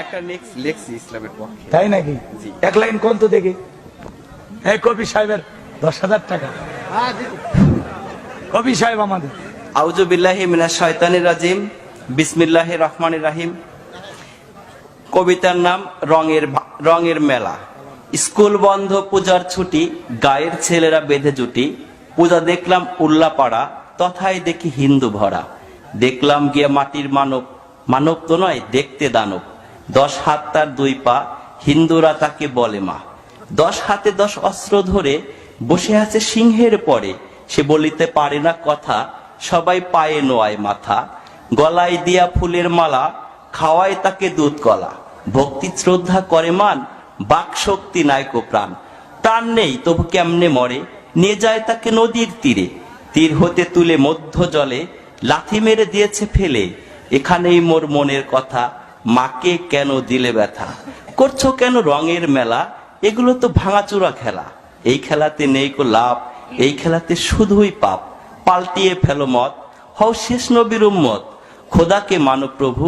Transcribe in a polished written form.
একটা নেক্সট লেখছি ইসলামের পক্ষে। তাই নাকি? জি। এক লাইন কোন তো দেখি। এই কবি সাহেবের 10,000 টাকা। কবি সাহেব আমাদের। আউযু বিল্লাহি মিনাশ শাইতানির রাজিম, বিসমিল্লাহির রহমানির রহিম। কবিতার নাম রঙের মেলা। স্কুল বন্ধ, পূজার ছুটি, গায়ের ছেলেরা বেঁধে জুটি। পূজা দেখলাম উল্লাপাড়া, তথায় দেখি হিন্দু ভরা। দেখলাম গিয়ে মাটির মানব, মানব তো নয় দেখতে দানব। 10 হাত তার 2 পা, হিন্দুরা তাকে বলে মা। 10 হাতে 10 অস্ত্র ধরে বসে আছে সিংহের পরে। সে বলিতে পারে না কথা, সবাই পায়ে নোয়ায় মাথা। গলায় দিয়া ফুলের মালা, খাওয়ায় তাকে দুধ কলা। ভক্তি শ্রদ্ধা করে মান, বাক শক্তি নায়ক প্রাণ। প্রাণ নেই তবু কেমনে মরে, নিয়ে যায় তাকে নদীর তীরে। তীর হতে তুলে মধ্য জলে, লাথি মেরে দিয়েছে ফেলে। এখানেই মোর মনের কথা, মাকে কেন দিলে ব্যথা। করছো কেন রঙের মেলা, এগুলো তো ভাঙাচুরা খেলা। এই খেলাতে নেই কো লাভ, এই খেলাতে শুধুই পাপ। পাল্টিয়ে ফেলো মত, হও শেষ নবীর উম্মত। খোদাকে মানো প্রভু,